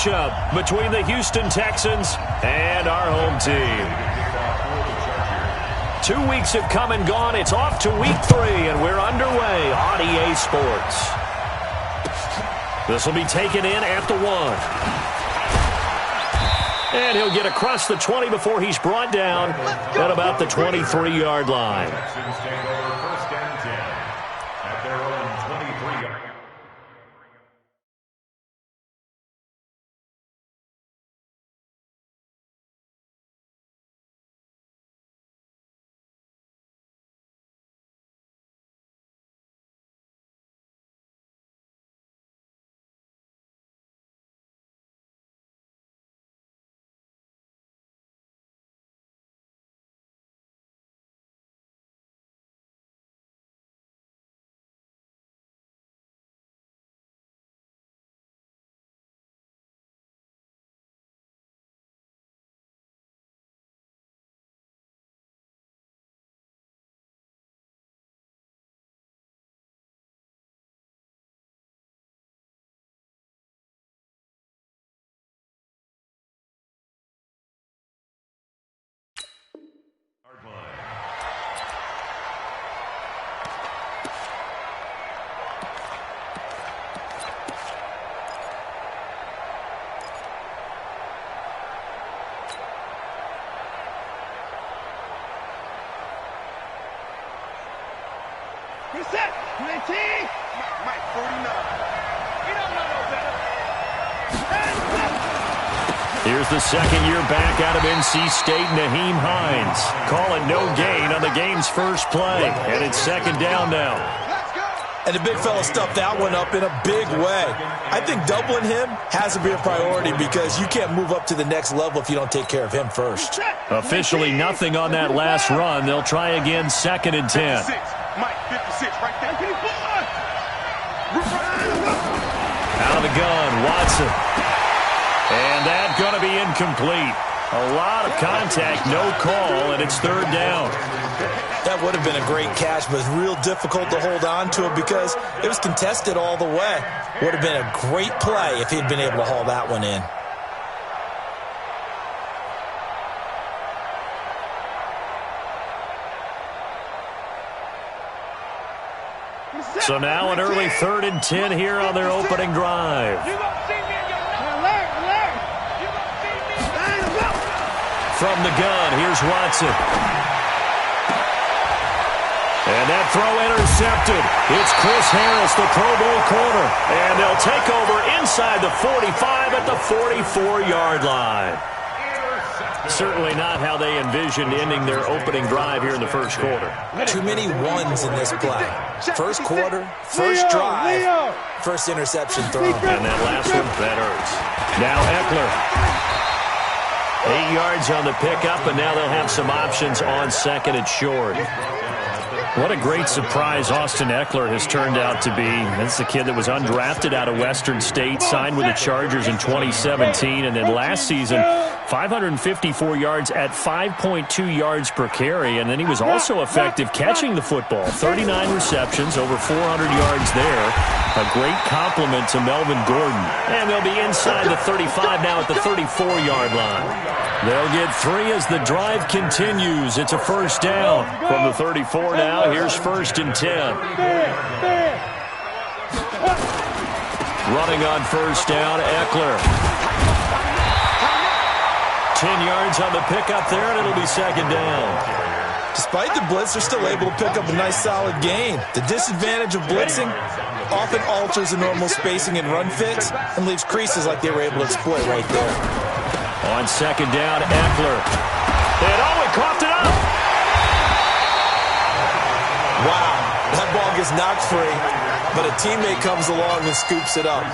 matchup between the Houston Texans and our home team. 2 weeks have come and gone. It's off to week 3, and we're underway on EA Sports. This will be taken in at the 1. And he'll get across the 20 before he's brought down at about the 23-yard line. Reset! 19! Mike 49. You don't know no better. Here's the second-year back out of NC State, Nyheim Hines. Calling no gain on the game's first play. And it's second down now. And the big fella stuffed that one up in a big way. I think doubling him has to be a priority because you can't move up to the next level if you don't take care of him first. Officially nothing on that last run. They'll try again, second and 10. Mike 56 right there. Out of the gun, Watson. And that's going to be incomplete. A lot of contact, no call, and it's third down. That would have been a great catch, but it's real difficult to hold on to it because it was contested all the way. Would have been a great play if he'd been able to haul that one in. So now an early 3rd and 10 here on their opening drive. From the gun, here's Watson. And that throw intercepted. It's Chris Harris, the Pro Bowl corner. And they'll take over inside the 45 at the 44-yard line. Certainly not how they envisioned ending their opening drive here in the first quarter. Too many ones in this play. First quarter, first drive, first interception throw. And that last one, that hurts. Now Eckler. 8 yards on the pickup, and now they'll have some options on second and short. What a great surprise Austin Eckler has turned out to be. That's the kid that was undrafted out of Western State, signed with the Chargers in 2017, and then last season, 554 yards at 5.2 yards per carry, and then he was also effective catching the football. 39 receptions, over 400 yards there. A great compliment to Melvin Gordon. And they'll be inside the 35 now at the 34-yard line. They'll get 3 as the drive continues. It's a first down from the 34 now. Here's 1st and 10. Running on first down, Eckler. 10 yards on the pickup there, and it'll be second down. Despite the blitz, they're still able to pick up a nice solid gain. The disadvantage of blitzing often alters the normal spacing and run fits and leaves creases like they were able to exploit right there. On second down, Eckler. And he coughed it up. Wow, that ball gets knocked free, but a teammate comes along and scoops it up.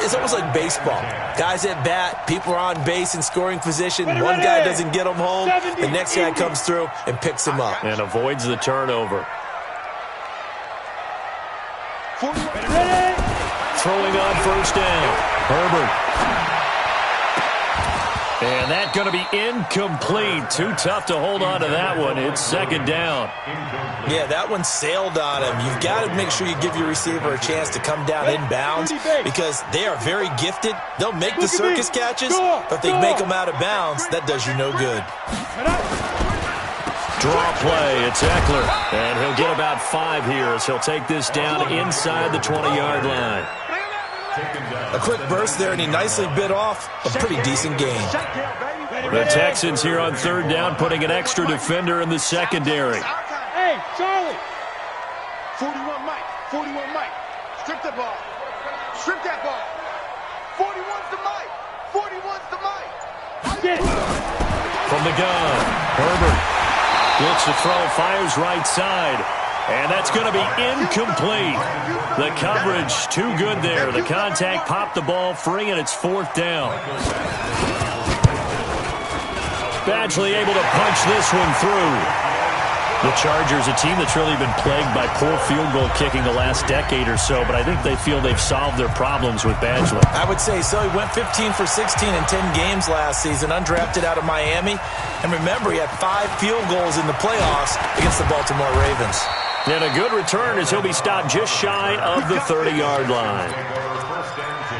It's almost like baseball. Guys at bat, people are on base in scoring position. One guy doesn't get him home. The next guy comes through and picks him up. And avoids the turnover. Throwing on first down, Herbert. And that's going to be incomplete. Too tough to hold on to that one. It's second down. Yeah, that one sailed on him. You've got to make sure you give your receiver a chance to come down inbounds because they are very gifted. They'll make the circus catches, but if they make them out of bounds, that does you no good. Draw play. It's Eckler. And he'll get about 5 here as he'll take this down inside the 20-yard line. A quick burst there, and he nicely bit off a pretty decent gain. The Texans here on third down, putting an extra defender in the secondary. Hey, Charlie. 41 Mike. 41 Mike. Strip the ball. Strip that ball. 41's the Mike. 41's the Mike. From the gun, Herbert looks to throw, fires right side. And that's going to be incomplete. The coverage too good there. The contact popped the ball free, and it's fourth down. Badgley able to punch this one through. The Chargers, a team that's really been plagued by poor field goal kicking the last decade or so, but I think they feel they've solved their problems with Badgley. I would say so. He went 15 for 16 in 10 games last season, undrafted out of Miami. And remember, he had 5 field goals in the playoffs against the Baltimore Ravens. And a good return as he'll be stopped just shy of the 30-yard line. First and 10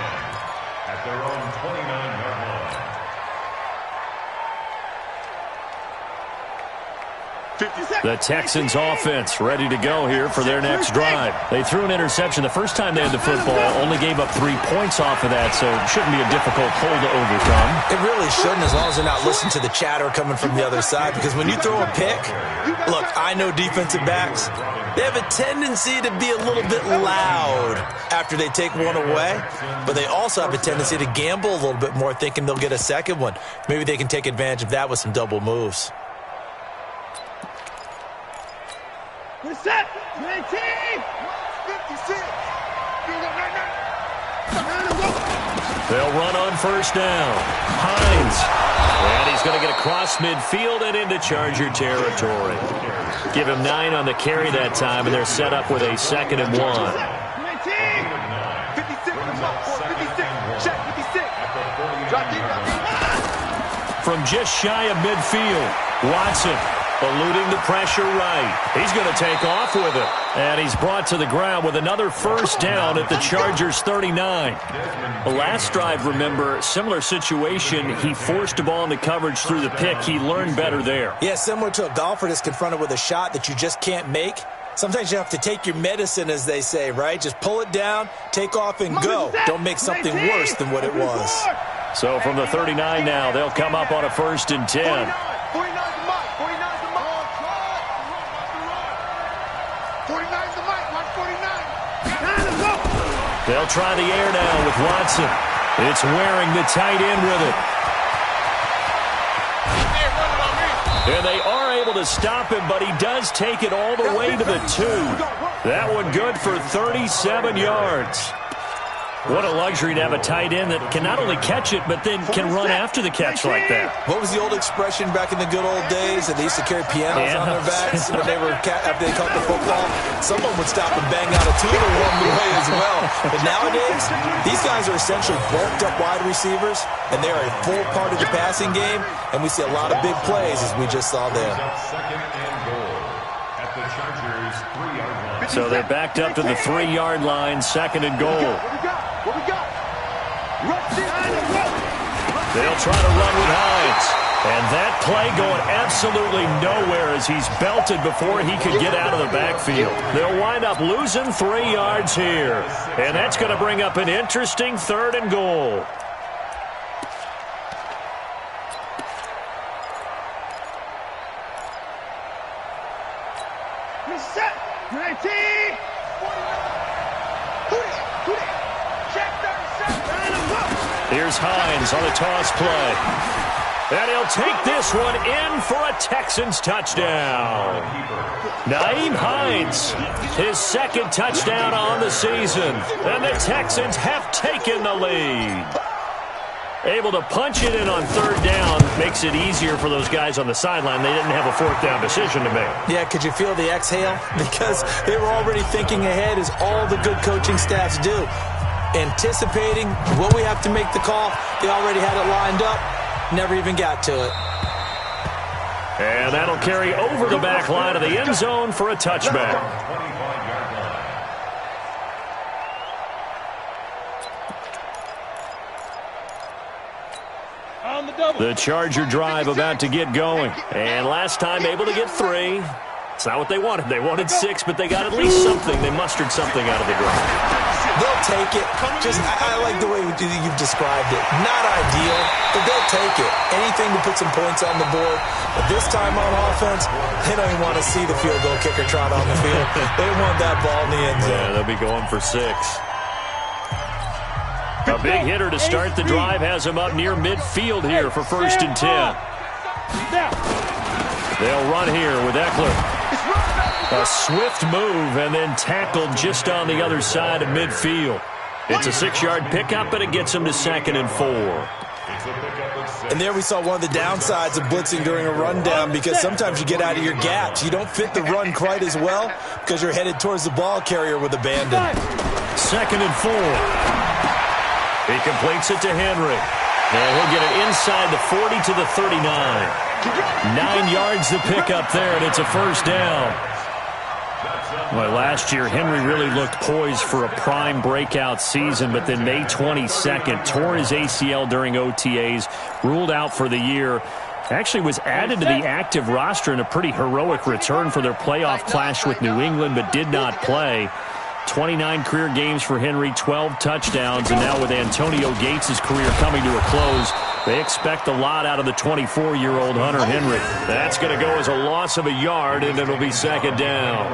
at their own 29-yard line. 50 seconds. The Texans offense ready to go here for their next drive. They threw an interception the first time they had the football, only gave up 3 points off of that, so it shouldn't be a difficult hole to overcome. It really shouldn't, as long as they're not listening to the chatter coming from the other side, because when you throw a pick, look, I know defensive backs, they have a tendency to be a little bit loud after they take one away, but they also have a tendency to gamble a little bit more, thinking they'll get a second one. Maybe they can take advantage of that with some double moves. We're set. 19. 56. They'll run on first down. Hines. And he's going to get across midfield and into Charger territory. Give him 9 on the carry that time, and they're set up with a second and 1. 19. 56. 56. Check. 56. Drop deep. From just shy of midfield, Watson eluding the pressure right. He's going to take off with it. And he's brought to the ground with another first down at the Chargers 39. The last drive, remember, similar situation. He forced the ball into coverage through the pick. He learned better there. Yeah, similar to a golfer that's confronted with a shot that you just can't make. Sometimes you have to take your medicine, as they say, right? Just pull it down, take off, and go. Don't make something worse than what it was. So from the 39 now, they'll come up on a first and 10. 49's the Mike. 49's the Mike. 49's the Mike. Watch 49. They'll try the air now with Watson. It's Waring, the tight end, with it. And they are able to stop him, but he does take it all the way to the 2. That one good for 37 yards. What a luxury to have a tight end that can not only catch it, but then can run after the catch like that. What was the old expression back in the good old days that they used to carry pianos on their backs when they were after they caught the football? Someone would stop and bang out a tune along the way as well. But nowadays, these guys are essentially bulked up wide receivers, and they're a full part of the passing game, and we see a lot of big plays as we just saw there. Second and goal at the Chargers 3-yard line. So they're backed up to the 3-yard line, second and goal. What we got? They'll try to run with Hines. And that play going absolutely nowhere as he's belted before he could get out of the backfield. They'll wind up losing 3 yards here. And that's going to bring up an interesting third and goal. We're set. 19. Here's Hines on the toss play. And he'll take this one in for a Texans touchdown. Nyheim Hines, his second touchdown on the season. And the Texans have taken the lead. Able to punch it in on third down makes it easier for those guys on the sideline. They didn't have a fourth down decision to make. Yeah, could you feel the exhale? Because they were already thinking ahead, as all the good coaching staffs do. Anticipating what we have to make the call. They already had it lined up. Never even got to it. And that'll carry over the back line of the end zone for a touchback. 25-yard line. On the double. The Charger drive about to get going. And last time able to get 3. It's not what they wanted. They wanted 6, but they got at least something. They mustered something out of the drive. They'll take it. I like the way you've described it. Not ideal, but they'll take it. Anything to put some points on the board. But this time on offense, they don't even want to see the field goal kicker trot on the field. They want that ball in the end zone. Yeah, they'll be going for 6. A big hitter to start the drive has him up near midfield here for 1st and 10. They'll run here with Eckler. A swift move and then tackled just on the other side of midfield. It's a 6-yard pickup, and it gets him to 2nd and 4. And there we saw one of the downsides of blitzing during a rundown, because sometimes you get out of your gaps. You don't fit the run quite as well because you're headed towards the ball carrier with abandon. 2nd and 4. He completes it to Henry. And he'll get it inside the 40 to the 39. 9 yards to pick up there, and it's a 1st down. Well, last year, Henry really looked poised for a prime breakout season, but then May 22nd, tore his ACL during OTAs, ruled out for the year. Actually was added to the active roster in a pretty heroic return for their playoff clash with New England, but did not play. 29 career games for Henry, 12 touchdowns, and now with Antonio Gates' career coming to a close, they expect a lot out of the 24-year-old Hunter Henry. That's going to go as a loss of a yard, and it'll be 2nd down.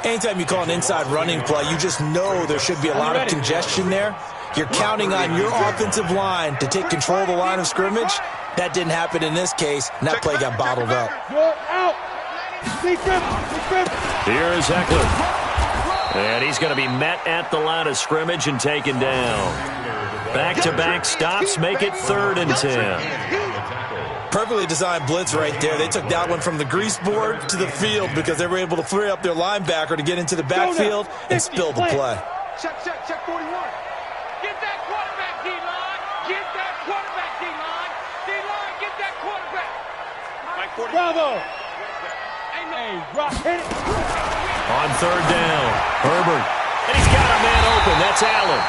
Anytime you call an inside running play, you just know there should be a lot of congestion there. You're counting on your offensive line to take control of the line of scrimmage. That didn't happen in this case, and that play got bottled up. Here's Eckler. And he's going to be met at the line of scrimmage and taken down. Back-to-back stops make it 3rd and 10. Perfectly designed blitz right there. They took that one from the grease board to the field because they were able to free up their linebacker to get into the backfield and spill the play. Check 41. Get that quarterback, D-line. Get that quarterback, D-line. D-line, get that quarterback. Bravo. Hey, rock, hit it. On 3rd down, Herbert. And he's got a man open. That's Allen.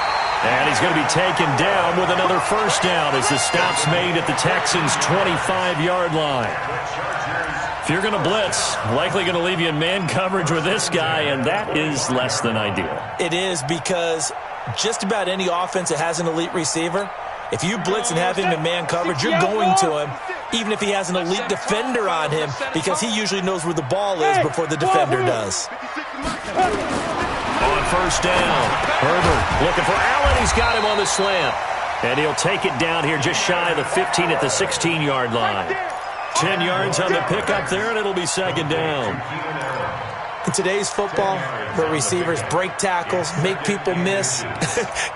And he's going to be taken down with another 1st down as the stop's made at the Texans' 25-yard line. If you're going to blitz, likely going to leave you in man coverage with this guy, and that is less than ideal. It is, because just about any offense that has an elite receiver, if you blitz and have him in man coverage, you're going to him, even if he has an elite defender on him, because he usually knows where the ball is before the defender does. On 1st down, Herbert looking for Allen. He's got him on the slant. And he'll take it down here just shy of the 15 at the 16-yard line. 10 yards on the pickup there, and it'll be 2nd down. In today's football, where receivers break tackles, make people miss,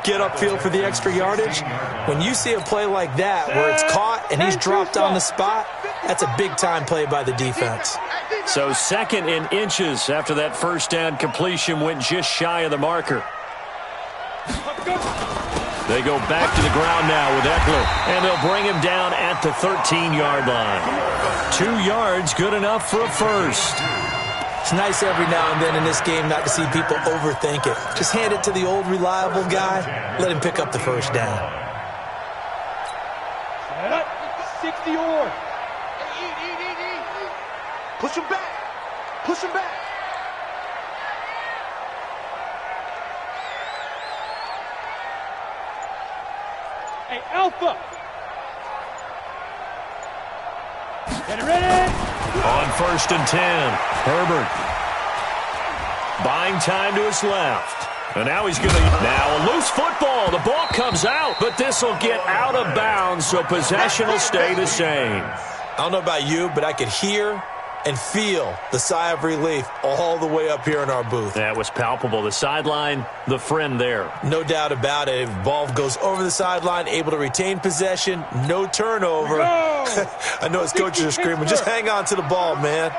get upfield for the extra yardage, when you see a play like that where it's caught and he's dropped on the spot, that's a big-time play by the defense. So 2nd and inches after that 1st down completion went just shy of the marker. They go back to the ground now with Eckler, and they'll bring him down at the 13-yard line. 2 yards, good enough for a 1st. It's nice every now and then in this game not to see people overthink it. Just hand it to the old reliable guy. Let him pick up the 1st down. Set up. 60 or. Push him back. Push him back. Hey, Alpha. Get ready. On 1st and 10, Herbert buying time to his left. And now he's going to... Now a loose football. The ball comes out, but this will get out of bounds, so possession will stay the same. I don't know about you, but I could hear and feel the sigh of relief all the way up here in our booth. That was palpable. The sideline, the friend there. No doubt about it. If the ball goes over the sideline, able to retain possession, no turnover. I know his coaches are screaming, just hang on to the ball, man.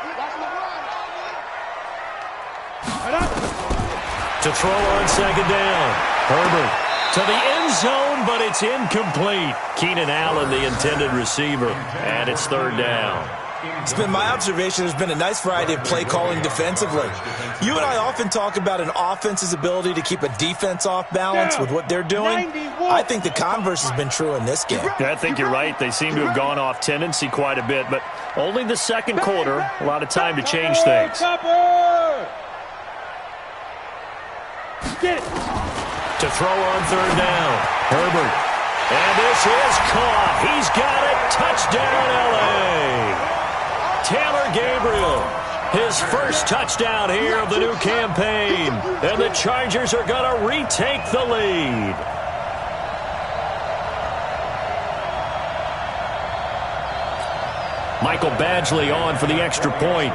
To throw on 2nd down. Herbert to the end zone, one, but it's incomplete. Keenan Allen, the intended receiver, and it's third down. It's been my observation there's been a nice variety of play calling defensively. You and I often talk about an offense's ability to keep a defense off balance with what they're doing. I think the converse has been true in this game. Yeah, I think you're right. They seem to have gone off tendency quite a bit, but only the second quarter, a lot of time to change things. To throw on third down, Herbert. And this is caught. He's got it. Touchdown, L.A. Taylor Gabriel, his first touchdown here of the new campaign. And the Chargers are going to retake the lead. Michael Badgley on for the extra point.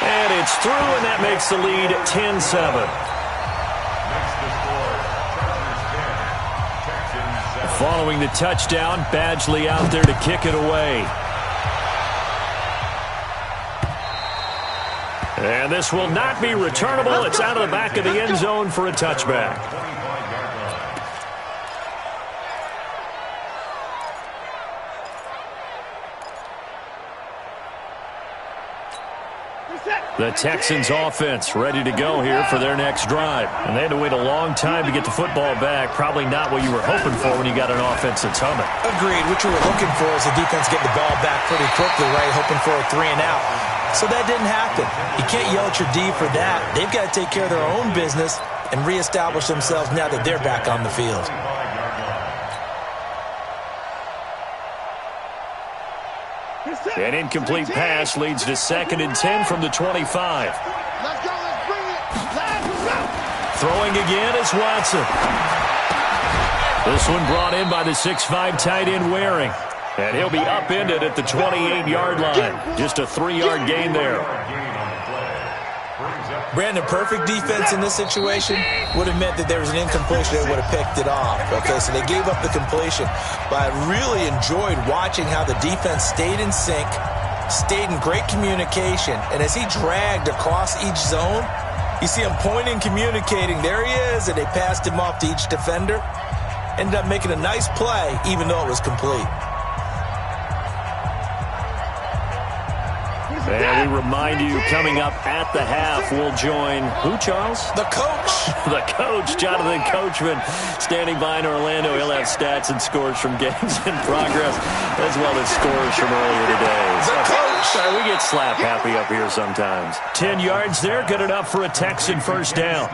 And it's through, and that makes the lead 10-7. Following the touchdown, Badgley out there to kick it away. And this will not be returnable. It's out of the back of the end zone for a touchback. The Texans offense ready to go here for their next drive. And they had to wait a long time to get the football back. Probably not what you were hoping for when you got an offense that's humming. Agreed. What you were looking for is the defense getting the ball back pretty quickly, right? Hoping for a 3 and out. So that didn't happen. You can't yell at your D for that. They've got to take care of their own business and reestablish themselves now that they're back on the field. An incomplete pass leads to 2nd and 10 from the 25. Let's go, let's bring it. Let's go. Throwing again is Watson. This one brought in by the 6'5" tight end Waring. And he'll be upended at the 28-yard line. Just a 3-yard gain there. Brandon, perfect defense in this situation would have meant that there was an incompletion. They would have picked it off. Okay, so they gave up the completion. But I really enjoyed watching how the defense stayed in sync, stayed in great communication. And as he dragged across each zone, you see him pointing, communicating. There he is, and they passed him off to each defender. Ended up making a nice play, even though it was complete. And we remind you, coming up at the half, we'll join who, Charles? The coach. The coach, Jonathan Coachman, standing by in Orlando. He'll have stats and scores from games in progress, as well as scores from earlier today. The coach. Sorry, we get slap happy up here sometimes. 10 yards there, good enough for a Texan first down.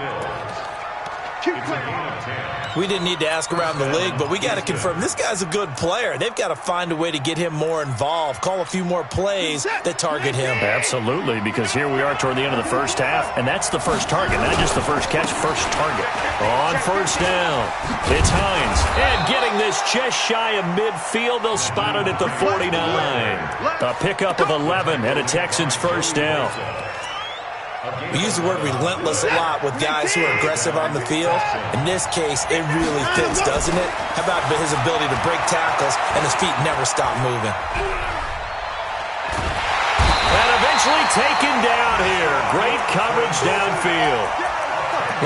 We didn't need to ask around the league, but we got to confirm this guy's a good player. They've got to find a way to get him more involved, call a few more plays that target him. Absolutely, because here we are toward the end of the first half, and that's the first target, not just the first catch, first target. On first down, it's Hines. And getting this just shy of midfield, they'll spot it at the 49. A pickup of 11 and a Texans first down. We use the word relentless a lot with guys who are aggressive on the field. In this case, it really fits, doesn't it? How about his ability to break tackles and his feet never stop moving? And eventually taken down here. Great coverage downfield.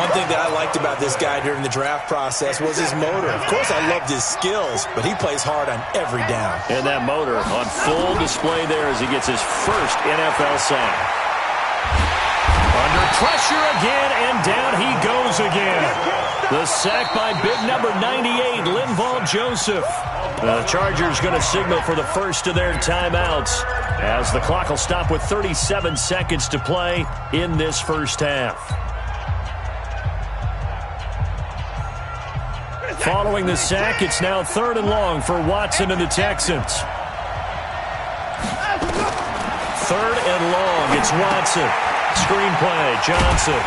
One thing that I liked about this guy during the draft process was his motor. Of course, I loved his skills, but he plays hard on every down. And that motor on full display there as he gets his first NFL sack. Under pressure again, and down he goes again. The sack by big number 98, Linval Joseph. The Chargers going to signal for the first of their timeouts as the clock will stop with 37 seconds to play in this first half. Following the sack, it's now 3rd and long for Watson and the Texans. 3rd and long, it's Watson. Screenplay, Johnson.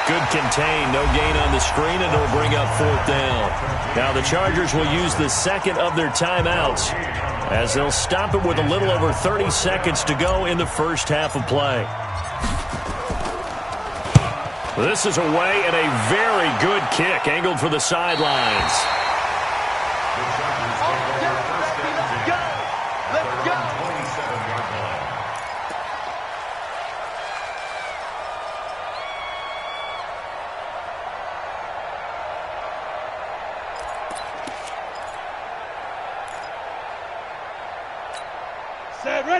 Good contain, no gain on the screen, and it'll bring up 4th down. Now the Chargers will use the second of their timeouts as they'll stop it with a little over 30 seconds to go in the first half of play. This is away and a very good kick, angled for the sidelines.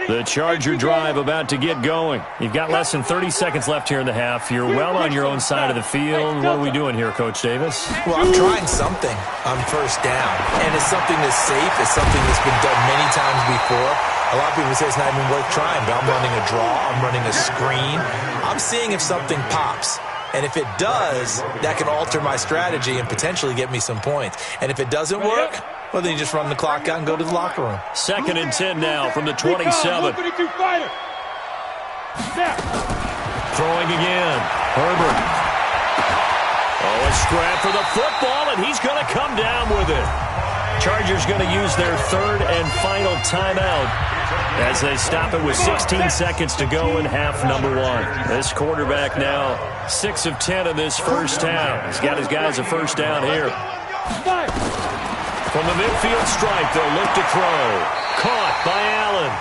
The Charger drive about to get going. You've got less than 30 seconds left here in the half. You're well on your own side of the field. What are we doing here, Coach Davis? Well, I'm trying something on first down, and it's something that's safe. It's something that's been done many times before. A lot of people say it's not even worth trying, but I'm running a draw. I'm running a screen. I'm seeing if something pops. And if it does, that can alter my strategy and potentially get me some points. And if it doesn't work, well, then you just run the clock out and go to the locker room. 2nd and 10 now from the 27. Throwing again. Herbert. Oh, a scrap for the football, and he's going to come down with it. Chargers going to use their 3rd and final timeout as they stop it with 16 seconds to go in half number 1. This quarterback now 6 of 10 in this first half. He's got his guys a first down here. From the midfield stripe, they'll look to throw. Caught by Allen.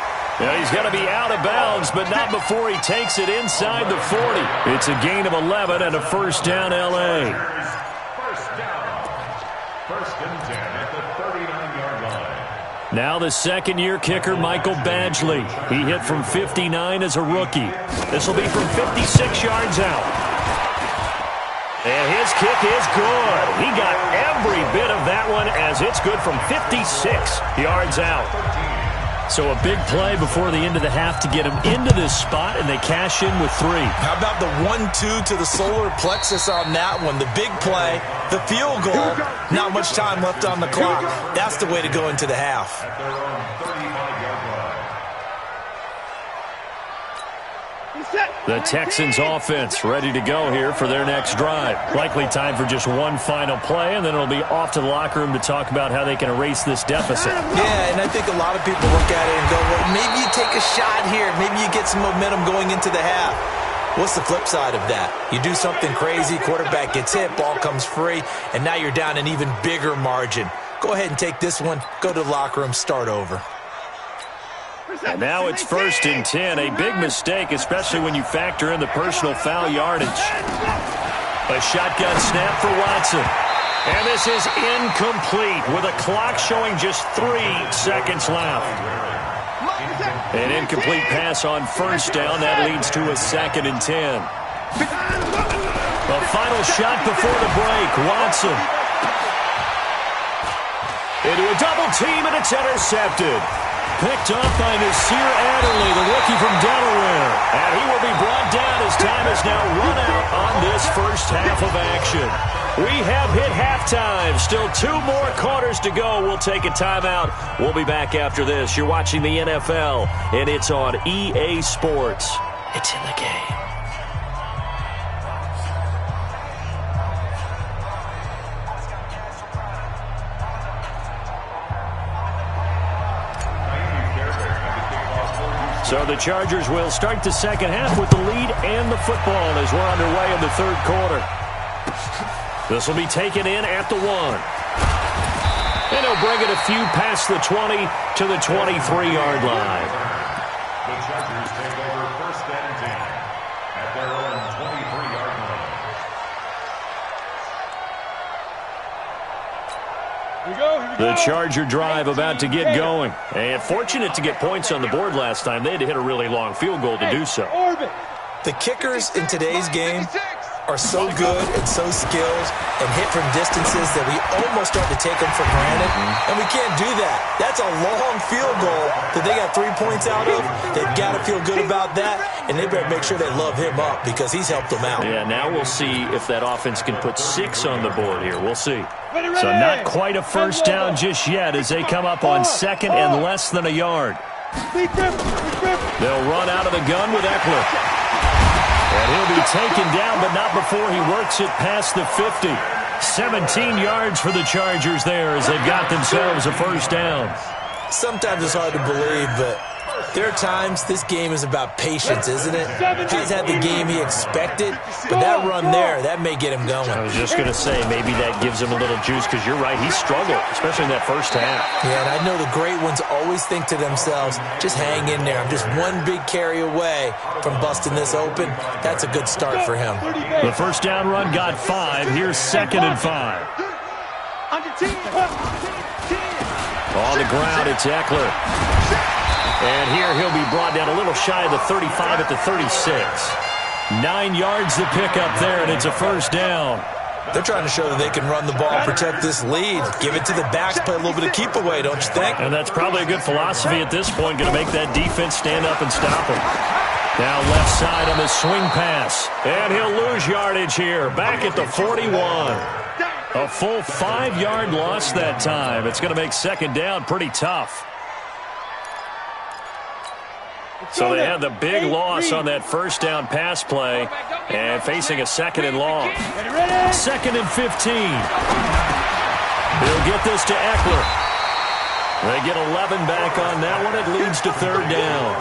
Now he's got to be out of bounds, but not before he takes it inside the 40. It's a gain of 11 and a first down, L.A. First and 10 at the 39-yard line. Now the second-year kicker, Michael Badgley. He hit from 59 as a rookie. This will be from 56 yards out. And his kick is good. He got every bit of that one as it's good from 56 yards out. So a big play before the end of the half to get him into this spot, and they cash in with 3. How about the 1-2 to the solar plexus on that one? The big play, the field goal, not much time left on the clock. That's the way to go into the half. At their own 35-yard line. The Texans offense ready to go here for their next drive. Likely time for just one final play, and then it'll be off to the locker room to talk about how they can erase this deficit. Yeah, and I think a lot of people look at it and go, well, maybe you take a shot here. Maybe you get some momentum going into the half. What's the flip side of that? You do something crazy, quarterback gets hit, ball comes free, and now you're down an even bigger margin. Go ahead and take this one, go to the locker room, start over. And now it's 1st and 10. A big mistake, especially when you factor in the personal foul yardage. A shotgun snap for Watson. And this is incomplete with a clock showing just 3 seconds left. An incomplete pass on first down. That leads to a 2nd and 10. A final shot before the break. Watson. Into a double team, and it's intercepted. Picked up by Nasir Adderley, the rookie from Delaware. And he will be brought down as time is now run out on this first half of action. We have hit halftime. Still 2 more quarters to go. We'll take a timeout. We'll be back after this. You're watching the NFL, and it's on EA Sports. It's in the game. So the Chargers will start the second half with the lead and the football as we're underway in the 3rd quarter. This will be taken in at the 1. And he'll bring it a few past the 20 to the 23-yard line. The Chargers take over 1st and 10 at their own 23-yard line. The Charger drive about to get going. And fortunate to get points on the board last time. They had to hit a really long field goal to do so. The kickers in today's game are so good and so skilled and hit from distances that we almost start to take them for granted. And we can't do that. That's a long field goal that they got 3 points out of. They've got to feel good about that, and they better make sure they love him up because he's helped them out. Yeah, now we'll see if that offense can put 6 on the board here. We'll see. So not quite a first down just yet as they come up on 2nd and less than a yard. They'll run out of the gun with Eckler. And he'll be taken down, but not before he works it past the 50. 17 yards for the Chargers there as they've got themselves a first down. Sometimes it's hard to believe, but there are times this game is about patience, isn't it? He's had the game he expected, but that run there, that may get him going. I was just going to say, maybe that gives him a little juice because you're right, he struggled, especially in that first half. Yeah, and I know the great ones always think to themselves, just hang in there. I'm just one big carry away from busting this open. That's a good start for him. The first down run got 5. Here's 2nd and 5. On the ground, it's Eckler. And here he'll be brought down a little shy of the 35 at the 36. 9 yards to pick up there, and it's a first down. They're trying to show that they can run the ball, protect this lead. Give it to the backs, play a little bit of keep away, don't you think? And that's probably a good philosophy at this point, going to make that defense stand up and stop him. Now left side on the swing pass. And he'll lose yardage here, back at the 41. A full 5-yard loss that time. It's going to make second down pretty tough. So they had the big loss on that first down pass play and facing a second and long. Second and 15. He'll get this to Eckler. They get 11 back on that one. It leads to third down.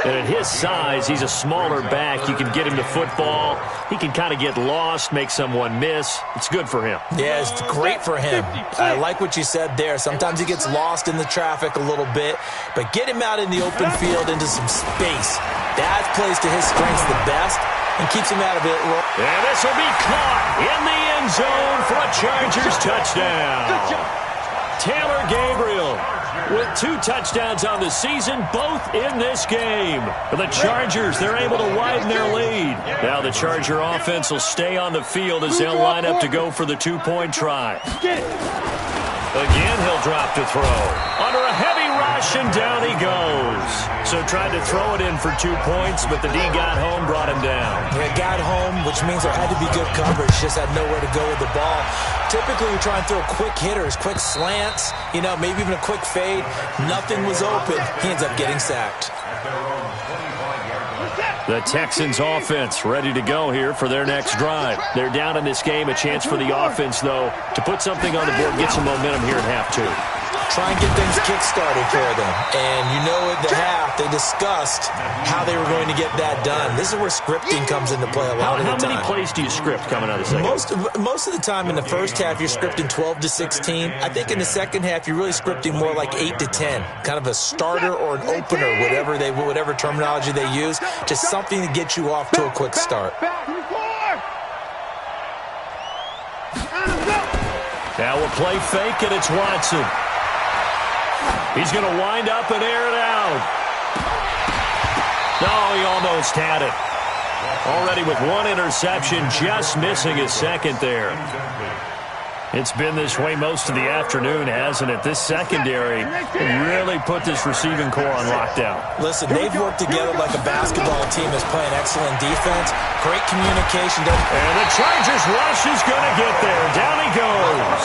And at his size, he's a smaller back. You can get him to football. He can kind of get lost, make someone miss. It's good for him. Yeah, it's great for him. I like what you said there. Sometimes he gets lost in the traffic a little bit, but get him out in the open field into some space. That plays to his strengths the best and keeps him out of it. And this will be caught in the end zone for a Chargers touchdown. Taylor Gabriel with 2 touchdowns on the season, both in this game. For the Chargers, they're able to widen their lead. Now the Charger offense will stay on the field as they'll line up to go for the 2-point try. Again, he'll drop to throw. Under a heavy rush, and down he goes. So tried to throw it in for 2 points, but the D got home, brought him down. Yeah, got home, which means there had to be good coverage. Just had nowhere to go with the ball. Typically, we try and throw quick hitters, quick slants, maybe even a quick fade. Nothing was open. He ends up getting sacked. The Texans offense ready to go here for their next drive. They're down in this game. A chance for the offense, though, to put something on the board, get some momentum here at half 2. Try and get things kick-started for them. And at the half, they discussed how they were going to get that done. This is where scripting comes into play a lot of the time. How many plays do you script coming out of the second? Most of the time in the first half, you're scripting 12 to 16. I think in the second half, you're really scripting more like 8 to 10. Kind of a starter or an opener, whatever terminology they use. Just something to get you off to a quick start. Now we'll play fake, and it's Watson. He's going to wind up and air it out. No, he almost had it. Already with 1 interception, just missing his second there. It's been this way most of the afternoon, hasn't it? This secondary really put this receiving core on lockdown. Listen, they've worked together like a basketball team that's playing excellent defense. Great communication. And the Chargers rush is going to get there. Down he goes.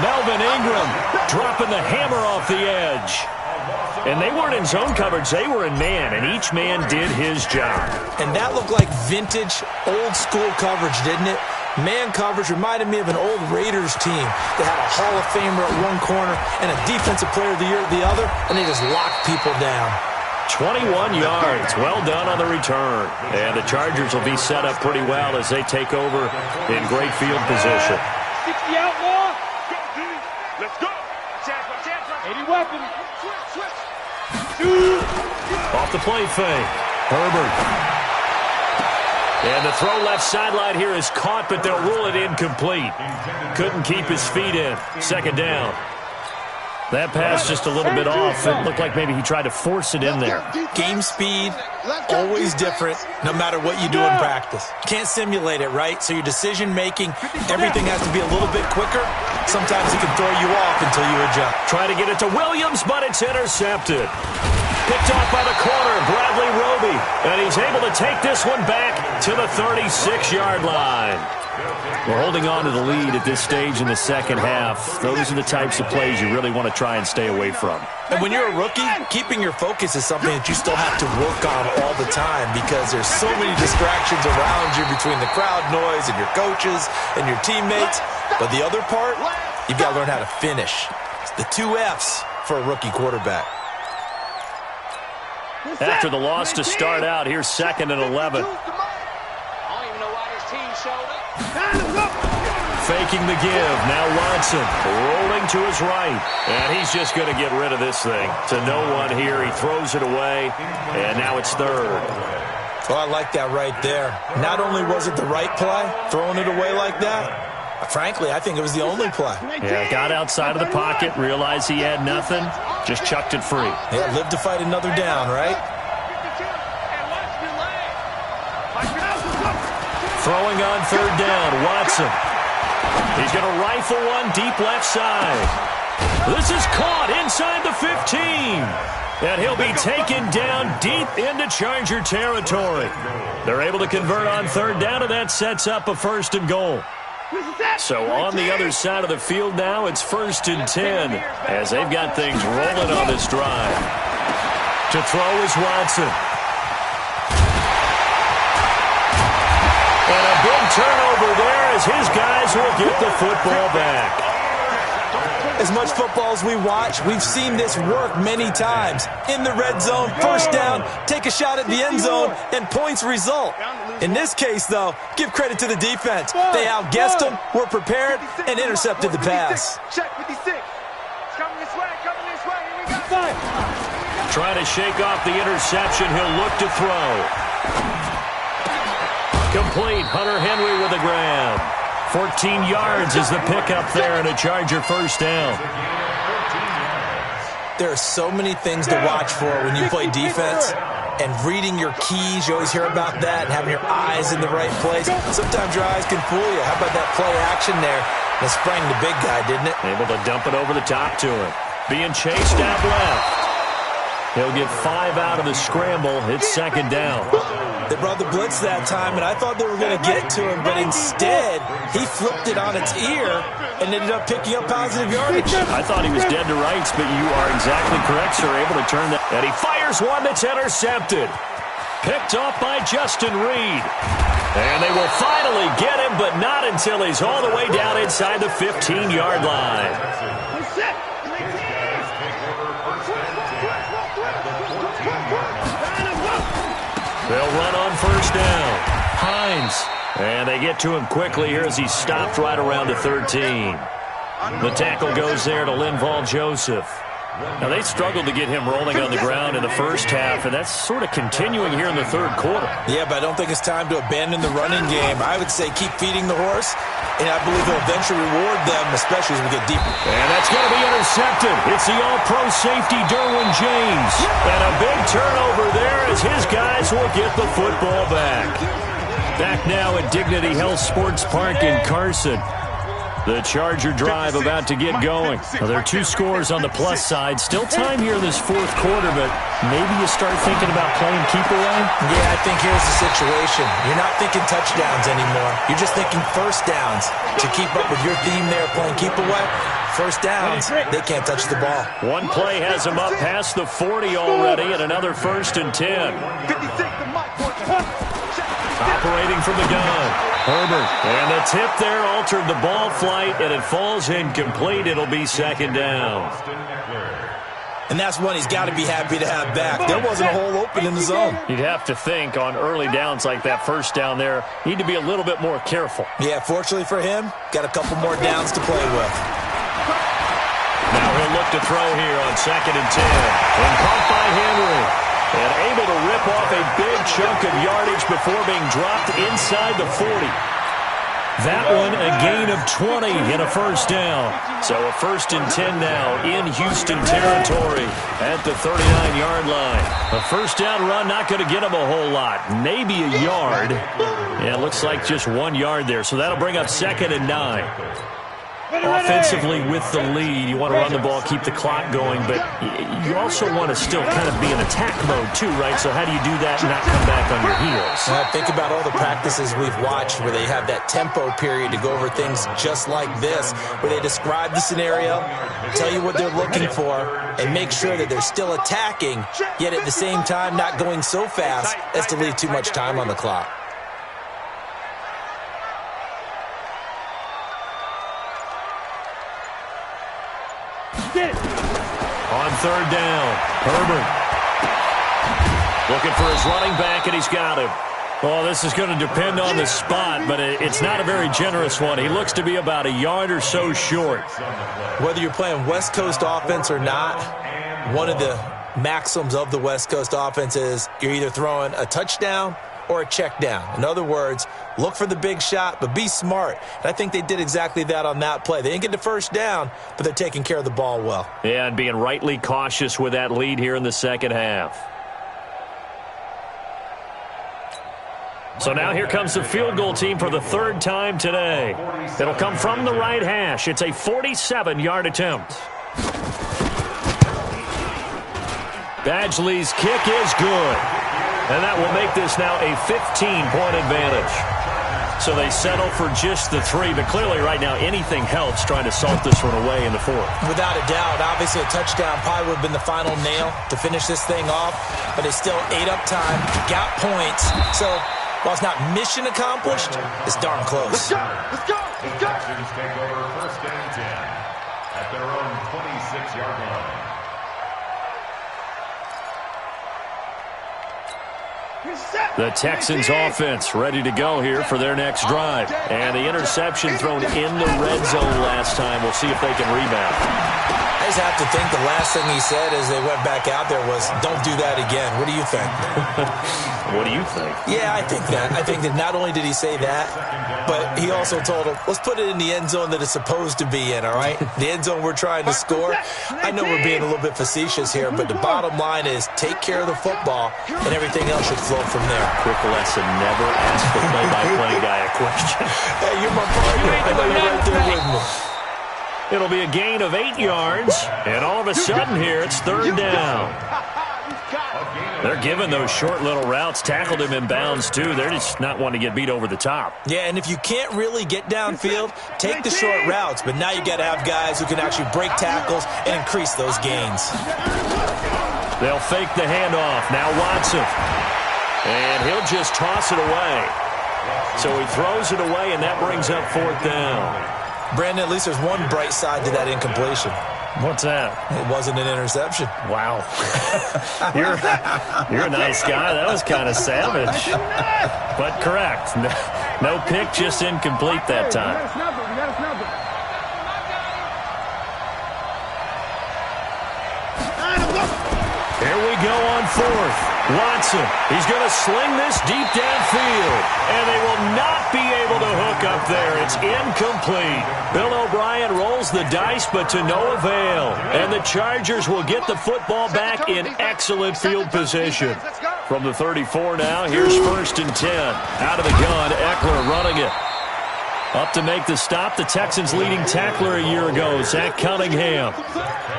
Melvin Ingram dropping the hammer off the edge. And they weren't in zone coverage. They were in man, and each man did his job. And that looked like vintage, old-school coverage, didn't it? Man coverage reminded me of an old Raiders team that had a Hall of Famer at one corner and a Defensive Player of the Year at the other, and they just locked people down. 21 yards. Well done on the return. And the Chargers will be set up pretty well as they take over in great field position. 60 outlaw. Let's go. 80 weapons. Off the play fake. Herbert. And the throw left sideline here is caught, but they'll rule it incomplete. Couldn't keep his feet in. Second down. That pass just a little bit off. It looked like maybe he tried to force it in there. Game speed, always different, no matter what you do in practice. Can't simulate it, right? So your decision-making, everything has to be a little bit quicker. Sometimes it can throw you off until you adjust. Try to get it to Williams, but it's intercepted. Picked off by the corner, Bradley Roby. And he's able to take this one back to the 36-yard line. We're holding on to the lead at this stage in the second half. Those are the types of plays you really want to try and stay away from. And when you're a rookie, keeping your focus is something that you still have to work on all the time because there's so many distractions around you between the crowd noise and your coaches and your teammates. But the other part, you've got to learn how to finish. It's the 2 F's for a rookie quarterback. After the loss to start out, here's 2nd and 11. I don't even know why his team showed up. Faking the give. Now Watson rolling to his right. And he's just going to get rid of this thing. To no one here. He throws it away. And now it's 3rd. Well, I like that right there. Not only was it the right play, throwing it away like that, frankly, I think it was the only play. Yeah, got outside of the pocket, realized he had nothing. Just chucked it free. Yeah, live to fight another down, right? Throwing on third down, Watson. He's going to rifle one deep left side. This is caught inside the 15. And he'll be taken down deep into Charger territory. They're able to convert on third down, and that sets up a 1st and goal. So on the other side of the field now, it's 1st and 10 as they've got things rolling on this drive. To throw is Watson. And a big turnover there as his guys will get the football back. As much football as we watch, we've seen this work many times. In the red zone, 1st down, take a shot at the end zone, and points result. In this case, though, give credit to the defense. They outguessed them, were prepared, and intercepted the pass. Check 56. Coming this way, Here we go. Trying to shake off the interception. He'll look to throw. Complete. Hunter Henry with a grab. 14 yards is the pickup there and a Charger 1st down. There are so many things to watch for when you play defense. And reading your keys, you always hear about that, and having your eyes in the right place. Sometimes your eyes can fool you. How about that play action there? That sprang the big guy, didn't it? Able to dump it over the top to him. Being chased out left. He'll get 5 out of the scramble. It's 2nd down. They brought the blitz that time, and I thought they were going to get to him, but instead, he flipped it on its ear and ended up picking up positive yardage. I thought he was dead to rights, but you are exactly correct, sir. Able to turn that. And he fires one that's intercepted. Picked off by Justin Reed. And they will finally get him, but not until he's all the way down inside the 15-yard line. They'll run on 1st down. Hines. And they get to him quickly here as he stopped right around the 13. The tackle goes there to Linval Joseph. Now, they struggled to get him rolling on the ground in the first half, and that's sort of continuing here in the 3rd quarter. Yeah, but I don't think it's time to abandon the running game. I would say keep feeding the horse, and I believe he'll eventually reward them, especially as we get deeper. And that's going to be intercepted. It's the all-pro safety, Derwin James. And a big turnover there as his guys will get the football back. Back now at Dignity Health Sports Park in Carson. The Charger drive about to get going. Well, there are 2 scores on the plus side. Still time here in this 4th quarter, but maybe you start thinking about playing keep away? Yeah, I think here's the situation. You're not thinking touchdowns anymore. You're just thinking 1st downs. To keep up with your theme there, playing keep away, 1st downs, they can't touch the ball. One play has them up past the 40 already, and another 1st and 10. 56 to Mike. Operating from the gun. Herbert. And the tip there altered the ball flight, and it falls incomplete. It'll be 2nd down. And that's one he's got to be happy to have back. There wasn't a hole open in the zone. You'd have to think on early downs like that 1st down there, need to be a little bit more careful. Yeah, fortunately for him, got a couple more downs to play with. Now he'll look to throw here on 2nd and 10. And caught by Henry. And able to rip off a big chunk of yardage before being dropped inside the 40. That one a gain of 20 and a 1st down. So a 1st and 10 now in Houston territory at the 39-yard line. A 1st down run not going to get him a whole lot. Maybe a yard. Yeah, it looks like just 1 yard there. So that'll bring up 2nd and 9. Offensively with the lead, you want to run the ball, keep the clock going, but you also want to still kind of be in attack mode too, right? So how do you do that and not come back on your heels? Think about all the practices we've watched where they have that tempo period to go over things just like this, where they describe the scenario, tell you what they're looking for, and make sure that they're still attacking, yet at the same time not going so fast as to leave too much time on the clock. On 3rd down, Herbert looking for his running back, and he's got him. Well, this is going to depend on the spot, but it's not a very generous one. He looks to be about a yard or so short. Whether you're playing West Coast offense or not, one of the maxims of the West Coast offense is you're either throwing a touchdown or a check down. In other words, look for the big shot, but be smart. And I think they did exactly that on that play. They didn't get the first down, but they're taking care of the ball well. Yeah, and being rightly cautious with that lead here in the second half. So now here comes the field goal team for the third time today. It'll come from the right hash. It's a 47-yard attempt. Badgley's kick is good. And that will make this now a 15-point advantage. So they settle for just the 3, but clearly right now anything helps trying to salt this one away in the fourth. Without a doubt, obviously a touchdown probably would have been the final nail to finish this thing off, but it's still ate up time, got points. So while it's not mission accomplished, it's darn close. Let's go! Let's go! Let's go! Texans take over first and 10 at their own 26-yard line. The Texans offense ready to go here for their next drive. And the interception thrown in the red zone last time. We'll see if they can rebound. I just have to think the last thing he said as they went back out there was, don't do that again. What do you think? What do you think? Yeah, I think that. I think that not only did he say that, but he also told him, let's put it in the end zone that it's supposed to be in, all right? The end zone we're trying to score. I know we're being a little bit facetious here, but the bottom line is take care of the football, and everything else should flow from there. Quick lesson, never ask the play-by-play guy a question. Hey, you're my partner. I know you're right there with me. It'll be a gain of 8 yards, and all of a sudden here it's third down. They're giving those short little routes. Tackled him in bounds, too. They're just not wanting to get beat over the top. Yeah, and if you can't really get downfield, take the short routes. But now you got to have guys who can actually break tackles and increase those gains. They'll fake the handoff. Now Watson. And he'll just toss it away. So he throws it away, and that brings up fourth down. Brandon, at least there's one bright side to that incompletion. What's that? It wasn't an interception. Wow. You're a nice guy. That was kind of savage. But correct. No pick, just incomplete that time. Here we go on fourth. Watson, he's going to sling this deep downfield, and they will not be able to hook up there. It's incomplete. Bill O'Brien rolls the dice, but to no avail. And the Chargers will get the football back in excellent field position. From the 34 now, here's first and 10. Out of the gun, Eckler running it. Up to make the stop, the Texans' leading tackler a year ago, Zach Cunningham.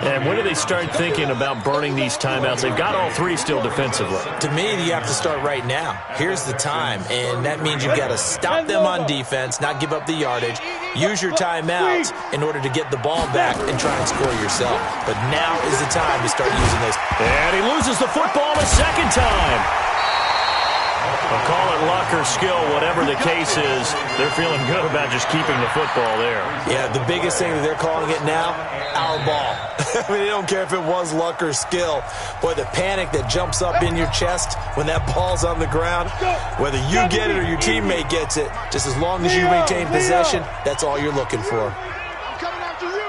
And when do they start thinking about burning these timeouts? They've got all 3 still defensively. To me, you have to start right now. Here's the time, and that means you've got to stop them on defense, not give up the yardage, use your timeouts in order to get the ball back and try and score yourself. But now is the time to start using those. And he loses the football a second time. I'll call it luck or skill, whatever the case is. They're feeling good about just keeping the football there. Yeah, the biggest thing that they're calling it now, our ball. I mean, they don't care if it was luck or skill. Boy, the panic that jumps up in your chest when that ball's on the ground, whether you get it or your teammate gets it, just as long as you retain possession, that's all you're looking for. I'm coming after you.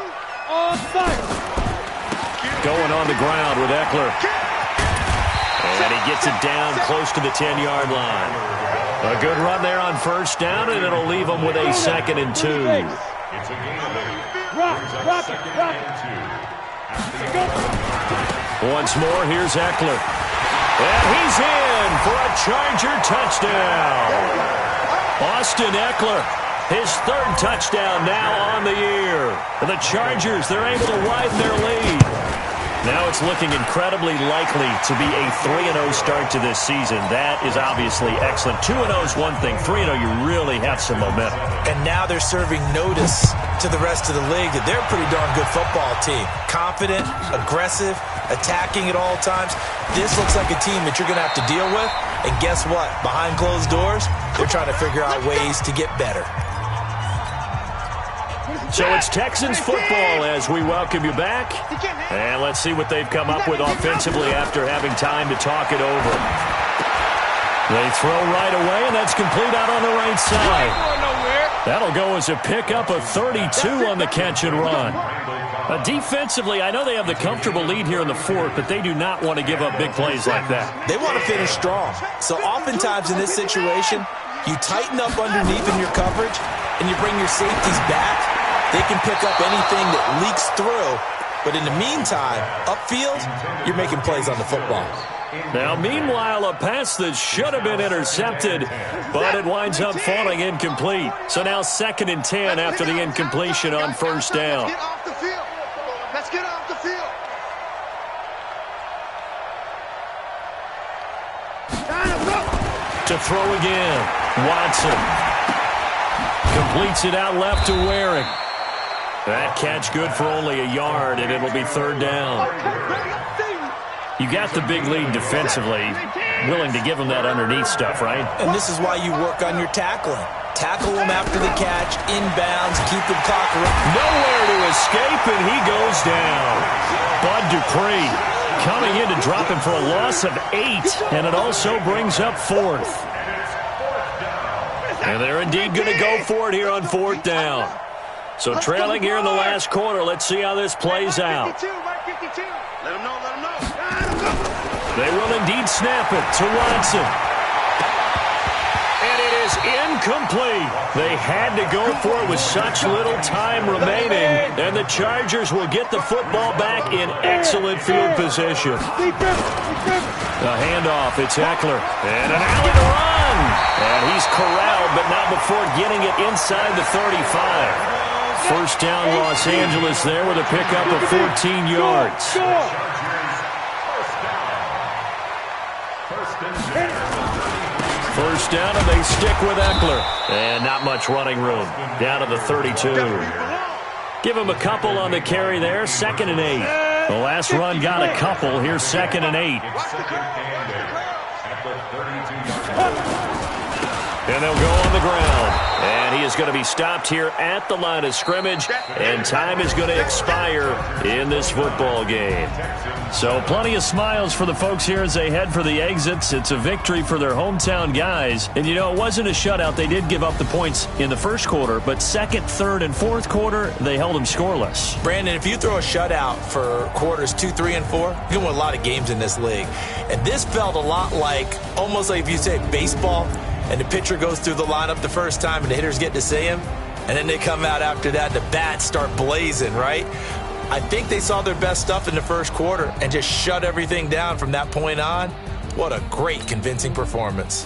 Going on the ground with Eckler. And he gets it down close to the 10-yard line. A good run there on first down, and it'll leave them with a 2nd and 2. It's a gain of 8. Rock it. Once more, here's Eckler. And he's in for a Charger touchdown. Austin Eckler, his 3rd touchdown now on the year. And the Chargers, they're able to widen their lead. Now it's looking incredibly likely to be a 3-0 start to this season. That is obviously excellent. 2-0 is one thing. 3-0, you really have some momentum. And now they're serving notice to the rest of the league that they're a pretty darn good football team. Confident, aggressive, attacking at all times. This looks like a team that you're going to have to deal with. And guess what? Behind closed doors, they're trying to figure out ways to get better. So it's Texans football as we welcome you back. And let's see what they've come up with offensively after having time to talk it over. They throw right away, and that's complete out on the right side. That'll go as a pickup of 32 on the catch and run. Defensively, I know they have the comfortable lead here in the fourth, but they do not want to give up big plays like that. They want to finish strong. So oftentimes in this situation, you tighten up underneath in your coverage, and you bring your safeties back. They can pick up anything that leaks through. But in the meantime, upfield, you're making plays on the football. Now, meanwhile, a pass that should have been intercepted, but it winds up falling incomplete. So now 2nd and 10 after the incompletion on first down. Get off the field. Let's get off the field. To throw again, Watson completes it out left to Waring. That catch good for only a yard, and it'll be 3rd down. You got the big lead defensively, willing to give them that underneath stuff, right? And this is why you work on your tackling. Tackle them after the catch, inbounds, keep the clock running. Nowhere to escape, and he goes down. Bud Dupree coming in to drop him for a loss of 8, and it also brings up 4th. And they're indeed going to go for it here on 4th down. So trailing here in the last quarter, let's see how this plays out. 52, right 52. Let him know, let him know. They will indeed snap it to Watson. And it is incomplete. They had to go for it with such little time remaining, and the Chargers will get the football back in excellent field position. The handoff, it's Eckler, and an alley to run. And he's corralled, but not before getting it inside the 35. First down, Los Angeles there with a pickup of 14 yards. First down, and they stick with Eckler. And not much running room. Down to the 32. Give him a couple on the carry there. 2nd and 8. The last run got a couple. Here's 2nd and 8. And they'll go on the ground. And he is going to be stopped here at the line of scrimmage. And time is going to expire in this football game. So plenty of smiles for the folks here as they head for the exits. It's a victory for their hometown guys. And, you know, it wasn't a shutout. They did give up the points in the first quarter. But 2nd, 3rd, and 4th quarter, they held them scoreless. Brandon, if you throw a shutout for quarters 2, 3, and 4, you can win a lot of games in this league. And this felt a lot like, almost like if you say baseball, and the pitcher goes through the lineup the first time and the hitters get to see him, and then they come out after that and the bats start blazing, right? I think they saw their best stuff in the first quarter and just shut everything down from that point on. What a great, convincing performance.